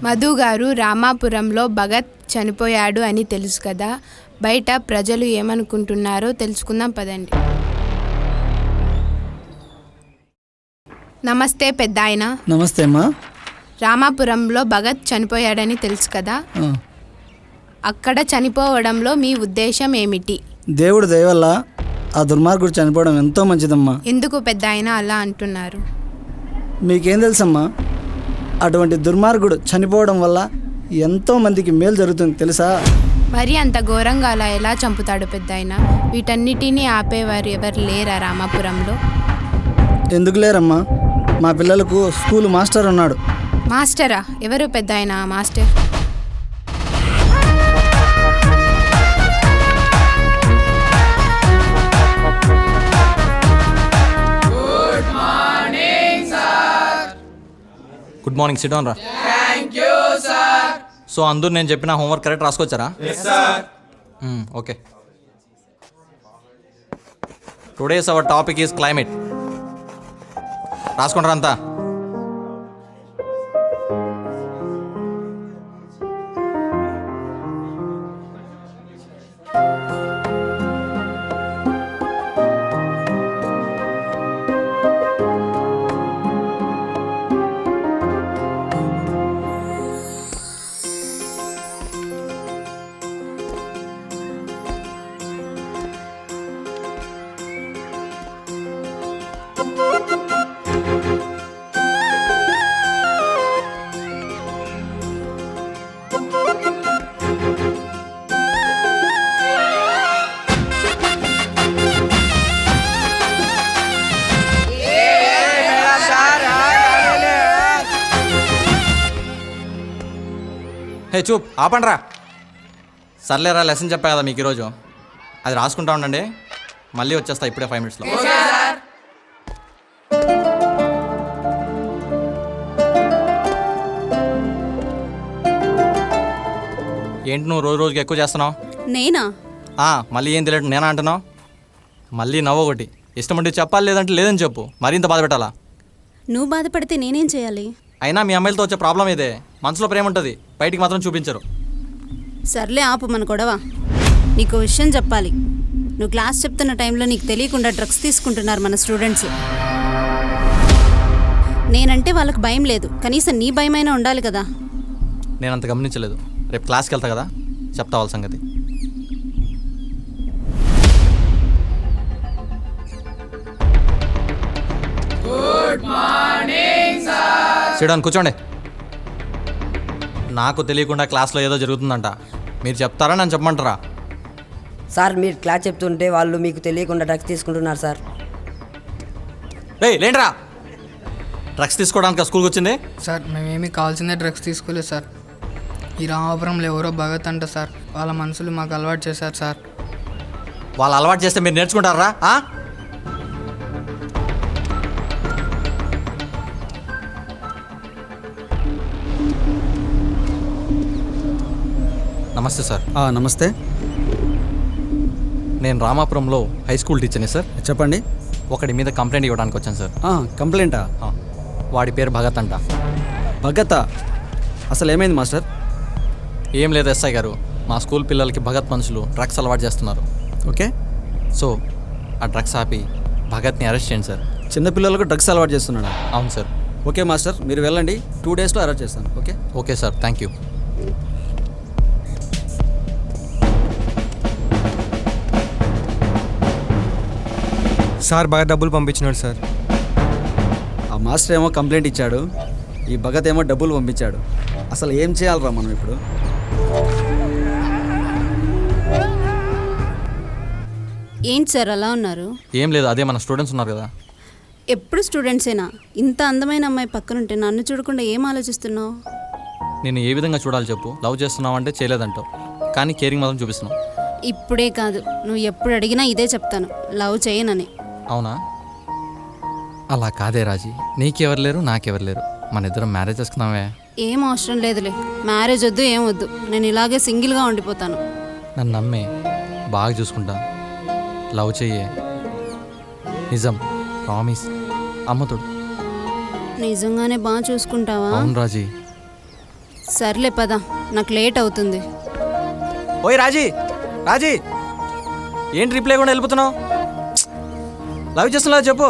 మధు గారు రామాపురంలో భగత్ చనిపోయాడు అని తెలుసు కదా, బయట ప్రజలు ఏమనుకుంటున్నారో తెలుసుకుందాం పదండి. నమస్తే పెద్దాయన. నమస్తే అమ్మా. రామాపురంలో భగత్ చనిపోయాడని తెలుసు కదా, అక్కడ చనిపోవడంలో మీ ఉద్దేశం ఏమిటి? దేవుడు దయ వల్ల ఆ దుర్మార్గుడు చనిపోవడం ఎంతో మంచిదమ్మా. ఎందుకు పెద్దాయన అలా అంటున్నారు? మీకేం తెలుసమ్మా? అటువంటి దుర్మార్గుడు చనిపోవడం వల్ల ఎంతో మందికి మేలు జరుగుతుంది తెలుసా? మరి అంత ఘోరంగా అలా ఎలా చంపుతాడు పెద్దాయన? వీటన్నిటినీ ఆపేవారు ఎవరు లేరా రామాపురంలో? ఎందుకు లేరమ్మా, మా పిల్లలకు స్కూల్ మాస్టర్ ఉన్నాడు. మాస్టరా? ఎవరు పెద్దాయన ఆ master? Good morning, sit down రా. Thank you sir. సో అందరూ నేను చెప్పిన హోంవర్క్ కరెక్ట్ రాసుకొచ్చారా? Okay. Today's our topic is climate. రాసుకుంటారా అంతా? హే చూప్, ఆపండ్రా. సర్లేరా, లెసన్ చెప్పా కదా మీకు ఈరోజు, అది రాసుకుంటా ఉండండి. మళ్ళీ వచ్చేస్తా ఇప్పుడే 5 minutesలో. ఏంటి నువ్వు రోజు రోజుకి ఎక్కువ చేస్తున్నావు? నేనా? మళ్ళీ ఏం తెలియదు నేనా అంటున్నావు? మళ్ళీ నవ్వు ఒకటి. ఇష్టం ఉంటే చెప్పాలి, లేదంటే లేదని చెప్పు. మరింత బాధ పెట్టాలా? నువ్వు బాధపడితే నేనేం చేయాలి? అయినా మీ అమ్మాయిలతో వచ్చే ప్రాబ్లం ఇదే. మనసులో ప్రేమ ఉంటుంది, బయటికి మాత్రం చూపించరు. సర్లే ఆపు మన గొడవ. నీకు విషయం చెప్పాలి. నువ్వు క్లాస్ చెప్తున్న టైంలో నీకు తెలియకుండా డ్రగ్స్ తీసుకుంటున్నారు మన స్టూడెంట్స్. నేనంటే వాళ్ళకి భయం లేదు, కనీసం నీ భయమైనా ఉండాలి కదా. నేను అంత గమనించలేదు. రేపు క్లాస్కి వెళ్తా కదా, చెప్తా వాళ్ళ సంగతి. Good morning sir. సిడౌన్, కూర్చోండి. నాకు తెలియకుండా క్లాస్లో ఏదో జరుగుతుందంట. మీరు చెప్తారా, నన్ను చెప్పమంటారా? సార్, మీరు క్లాస్ చెప్తుంటే వాళ్ళు మీకు తెలియకుండా డ్రగ్స్ తీసుకుంటున్నారు సార్. లేండ్రా, డ్రగ్స్ తీసుకోవడానికి స్కూల్కి వచ్చింది? సార్, మేమేమీ కావాల్సిందే డ్రగ్స్ తీసుకోలేదు సార్. ఈ రామాపురంలో ఎవరో భగత్ అంట సార్, వాళ్ళ మనుషులు మాకు అలవాటు చేశారు సార్. వాళ్ళు అలవాటు చేస్తే మీరు నేర్చుకుంటారా? నమస్తే సార్. నమస్తే. నేను రామాపురంలో హై స్కూల్ టీచర్ని సార్. చెప్పండి. ఒకటి మీద కంప్లైంట్ ఇవ్వడానికి వచ్చాను సార్. కంప్లైంటా? వాడి పేరు భగత్ అంట. భగతా? అసలు ఏమైంది మాస్టర్? ఏం లేదు ఎస్ఐ గారు, మా స్కూల్ పిల్లలకి భగత్ మనుషులు డ్రగ్స్ అలవాటు చేస్తున్నారు. ఓకే. సో ఆ డ్రగ్స్ ఆపి భగత్ని అరెస్ట్ చేయండి సార్. చిన్నపిల్లలకు డ్రగ్స్ అలవాటు చేస్తున్నాడా? అవును సార్. ఓకే మాస్టర్, మీరు వెళ్ళండి, 2 daysలో అరెస్ట్ చేస్తాను. Okay. Okay sir, thank you. Sir బాగా డబ్బులు పంపించినాడు సార్. ఆ మాస్టర్ ఏమో కంప్లైంట్ ఇచ్చాడు, ఈ భగత్ ఏమో డబ్బులు పంపించాడు. అసలు ఏం చేయాలరా మనం ఇప్పుడు? ఏంటి సార్ అలా ఉన్నారు? ఏం లేదు, అదే మన స్టూడెంట్స్ ఉన్నారు కదా. ఎప్పుడు స్టూడెంట్సేనా? ఇంత అందమైన అమ్మాయి పక్కనుంటే నన్ను చూడకుండా ఏం ఆలోచిస్తున్నావు? నేను ఏ విధంగా చూడాలి చెప్పు? లవ్ చేస్తున్నావు అంటే చేయలేదంటావు, కానీ కేరింగ్ మాత్రం చూపిస్తున్నావు. ఇప్పుడే కాదు, నువ్వు ఎప్పుడు అడిగినా ఇదే చెప్తాను, లవ్ చేయనని. అవునా? అలా కాదే రాజీ, నీకెవరు లేరు, నాకెవరు లేరు. మన ఇద్దరం మ్యారేజ్ చేసుకున్నామే. ఏం అవసరం లేదులే, మ్యారేజ్ వద్దు, ఏం వద్దు. నేను ఇలాగే సింగిల్గా ఉండిపోతాను. నన్ను నమ్మే, బాగా చూసుకుంటా, లవ్ చెయ్యే. నిజం, ప్రామిస్. అమ్మతోడు. నిజంగానే బాగా చూసుకుంటావా? అవును రాజీ. సర్లే పద, నాకు లేట్ అవుతుంది. ఓయ్ రాజీ, రాజీ ఏంటి రిప్లై కూడా వెళ్ళిపోతున్నావు? లవ్ చేస్తున్నా చెప్పు.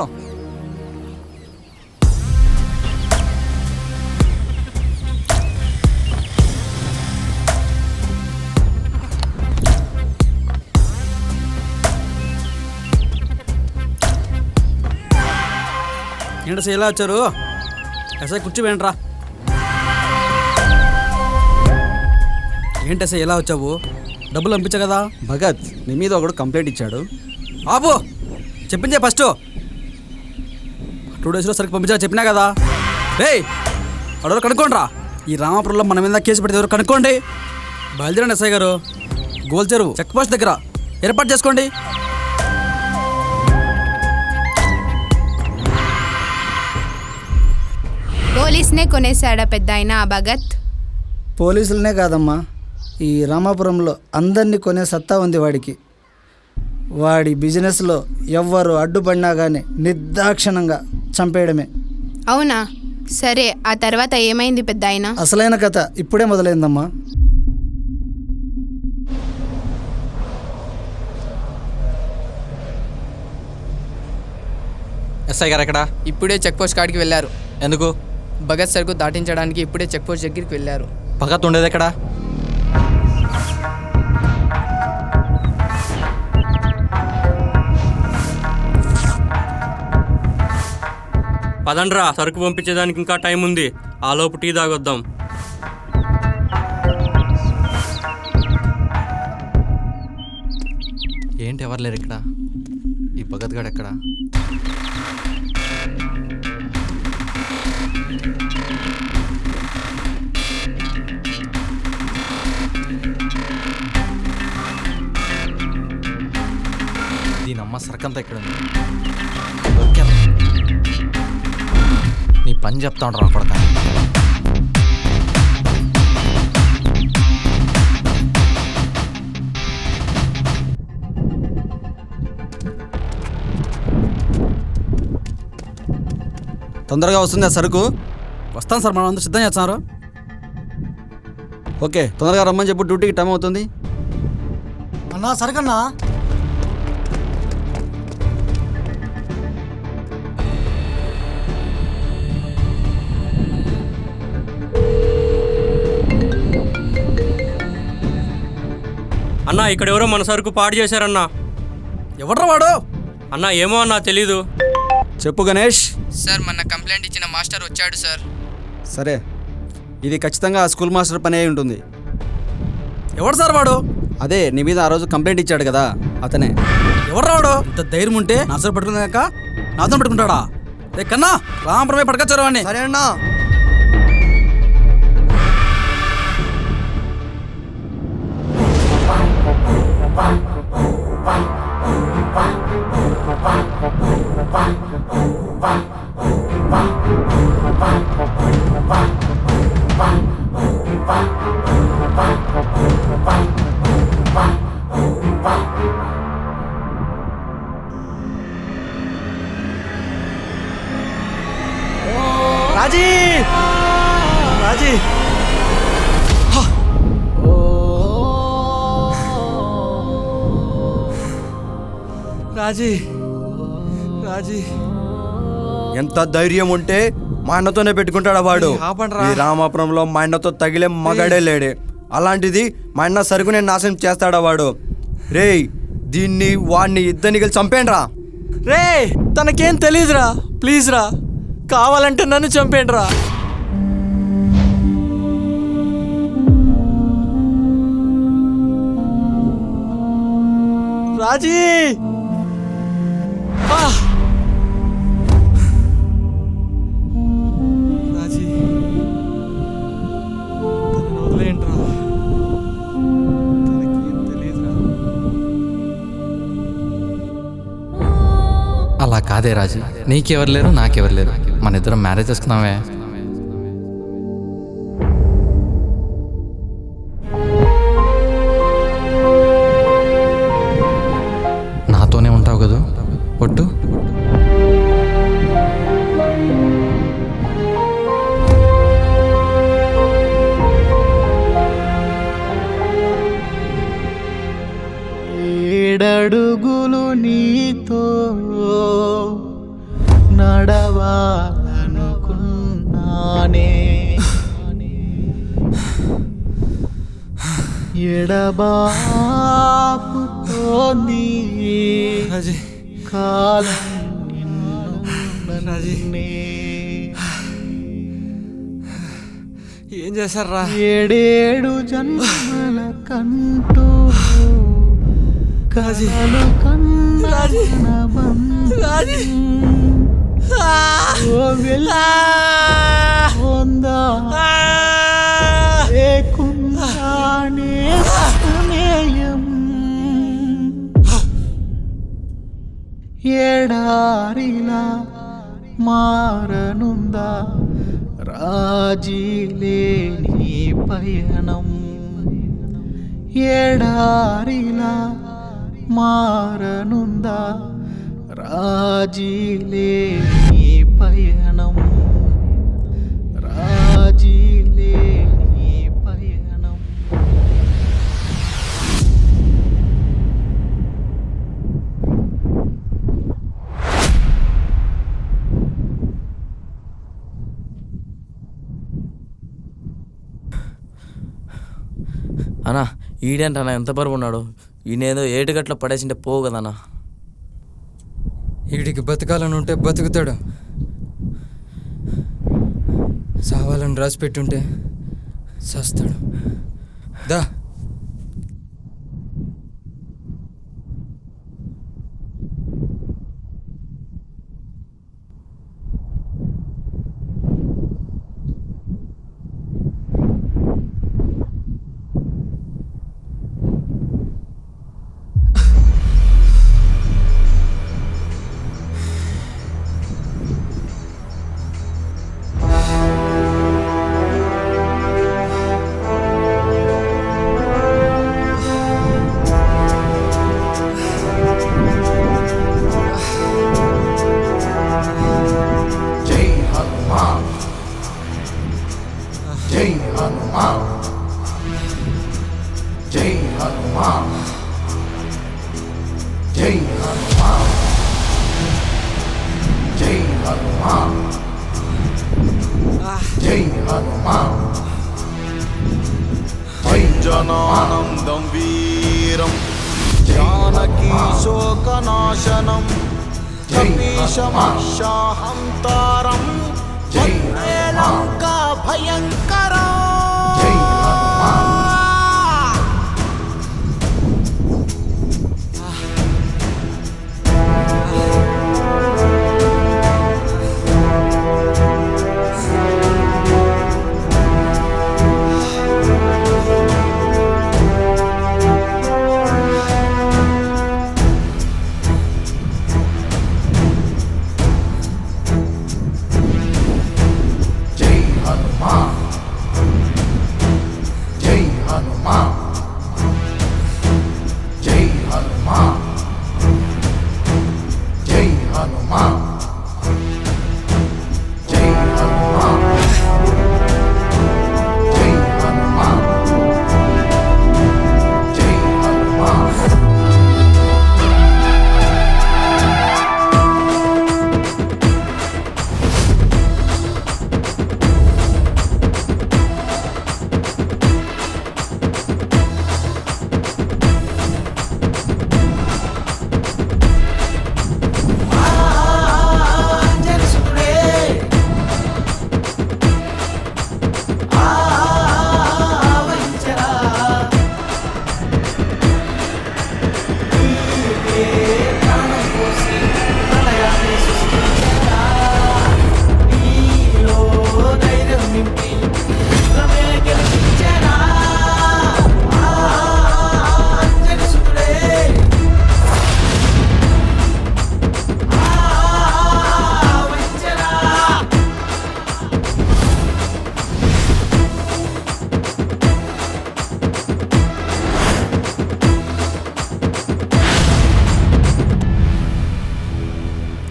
ఏంటి సార్ ఎలా వచ్చారు? ఎస్ఐ కూర్చోబెంట్రా. ఏంటి సార్ ఎలా వచ్చావు? డబ్బులు పంపించా కదా. భగత్ నీ మీద ఒకడు కంప్లైంట్ ఇచ్చాడు. ఆపు, చెప్పించే ఫస్ట్. 2 డేస్లో సరికి పంపించా చెప్పినా కదా. రేయ్ అడవులు కనుక్కోండి రా. ఈ రామాపురంలో మన మీద కేసు పెడితే ఎవరు కనుక్కోండి. బయలుదేరండి ఎస్ఐ గారు. గోల్ చెరువు చెక్ పోస్ట్ దగ్గర ఏర్పాటు చేసుకోండి. పోలీస్నే కొనేశాడా పెద్ద ఆయన ఆ భగత్? పోలీసులనే కాదమ్మా, ఈ రామాపురంలో అందరినీ కొనే సత్తా ఉంది వాడికి. వాడి బిజినెస్లో ఎవ్వరు అడ్డుపడినా కానీ నిర్దాక్షిణంగా చంపేయడమే. అవునా? సరే, ఆ తర్వాత ఏమైంది పెద్ద ఆయన? అసలైన కథ ఇప్పుడే మొదలైందమ్మా. ఎస్ఐ గారు ఎక్కడా? ఇప్పుడే చెక్ పోస్ట్ కాడికి వెళ్ళారు. ఎందుకు? భగత్ సరుకు దాటించడానికి ఇప్పుడే చెక్ పోస్ట్ దగ్గరికి వెళ్ళారు. భగత్ ఉండేది ఎక్కడా? పదండ్రా, సరుకు పంపించేదానికి ఇంకా టైం ఉంది. ఆలోపు టీ తాగొద్దాం. ఏంటి ఎవరు లేరు ఇక్కడ? ఈ భగత్ గాడు ఎక్కడా? దీని అమ్మ సరకంతా ఇక్కడ ఉంది. దొరికాను. నీ పని చెప్తా ఉండరా కొడక. తొందరగా వస్తుంది ఆ సరుకు. వస్తాను సార్, మనం అందరూ సిద్ధం చేస్తున్నారు. ఓకే, తొందరగా రమ్మని చెప్పు, డ్యూటీకి టైం అవుతుంది. అన్నా సరుకన్నా. అన్నా, ఇక్కడ ఎవరో మన సరుకు పాడు చేశారన్నా. ఎవడ్రా వాడు? అన్నా ఏమో అన్నా తెలీదు. చెప్పు గణేష్. సార్, మొన్న కంప్లైంట్ ఇచ్చిన మాస్టర్ వచ్చాడు సార్. సరే, ఇది ఖచ్చితంగా ఆ స్కూల్ మాస్టర్ పని అయి ఉంటుంది. ఎవడు సార్ వాడు? అదే నీ మీద ఆ రోజు కంప్లైంట్ ఇచ్చాడు కదా, అతనే. ఎవడ్రా వాడు? ఇంత ధైర్యం ఉంటే నా సరుకు పట్టుకున్నాక నాతో పెట్టుకుంటాడా? రే కన్నా, రామపురమే పట్టుకొచ్చారు వాడిని. సరే అన్నా. రాజీ, రాజీ, రాజీ, రాజీ. ఎంత ధైర్యం ఉంటే మా అన్నతోనే పెట్టుకుంటాడా వాడు? ఆపండ్రా. ఈ రామాపురంలో మా అన్నతో తగిలే మగాడే లేడే. అలాంటిది మా అన్న సరుకు నేను నాశనం చేస్తాడా వాడు? రేయ్, దీన్ని వాడిని ఇద్దరిని కలిసి చంపేండ్రా. రే, తనకేం తెలీదురా. ప్లీజ్ రా, కావాలంటే నన్ను చంపేండి రా. రాజీ, రాజీ, తనని వదిలేయండిరా. తనకేం తెలీదురా. అలా కాదే రాజీ, నీకెవరు లేరు, నాకెవరు లేరు. మన ఇద్దరం మ్యారేజ్ చేసుకున్నామే. నాతోనే ఉంటావు కదా ఒట్టు? ఏడడుగులు నీతో నడవాలనుకున్నానే ఎడబాపుతోంది కాలం నన్నే. ఏం చేశారా? ఏడేడు జన్మల కంటూ కలలు కన్నా లేకుండానే సమయం ఏడారిలా మారనుందా రాజీలేని పయనం ఏడారిలా మారనుందా రాజీలేని పయనం రాజీలేని పయనం. అన్నా ఈడేంటన్నా ఎంత బరువు ఉన్నాడు? ఈయనేదో ఏటుగట్ల పడేసింటే పోవు కదన్నా. వీడికి బతకాలని ఉంటే బతుకుతాడు, సావాలని రాసి పెట్టుంటే సస్తాడు. దా జనానందం వీరం జానకీ శోకనాశనం కపీశమక్షాహంతారం వందే లంకా భయంకరం.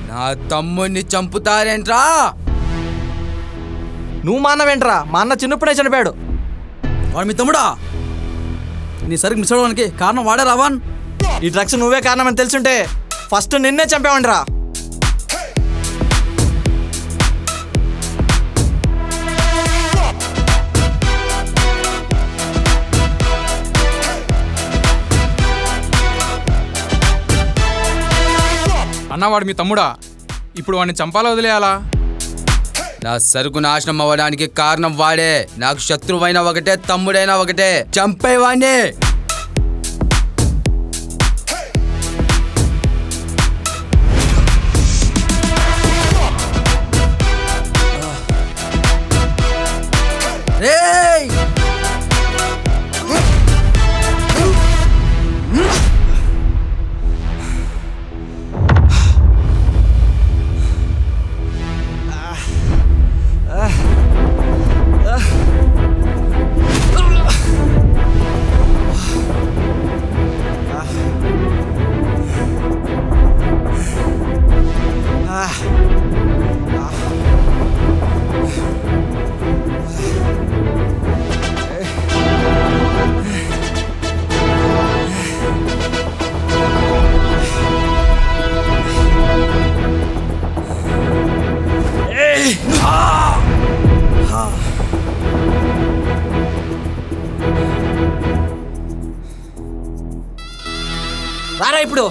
నా తమ్ముడిని చంపుతారేంట్రా? నువ్వు మా అన్నవేంట్రా? మా అన్న చిన్నప్పుడే చనిపోయాడు. వాడు మీ తమ్ముడా? నీ సరిగ్గా మిస్ అవడానికి కారణం వాడే రావన్. ఈ డ్రగ్స్ నువ్వే కారణమని తెలుసుంటే ఫస్ట్ నిన్నే చంపేవండిరా. అన్నవాడు మీ తమ్ముడా? ఇప్పుడు వాడిని చంపాలా వదిలేయాలా? నా సరుకు నాశనం అవ్వడానికి కారణం వాడే. నాకు శత్రువైన ఒకటే, తమ్ముడైనా ఒకటే. చంపేవాణ్ణి. రారా ఇప్పుడు.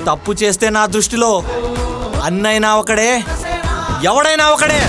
తప్పు చేస్తే నా దృష్టిలో అన్నైనా ఒకడే, ఎవడైనా ఒకడే.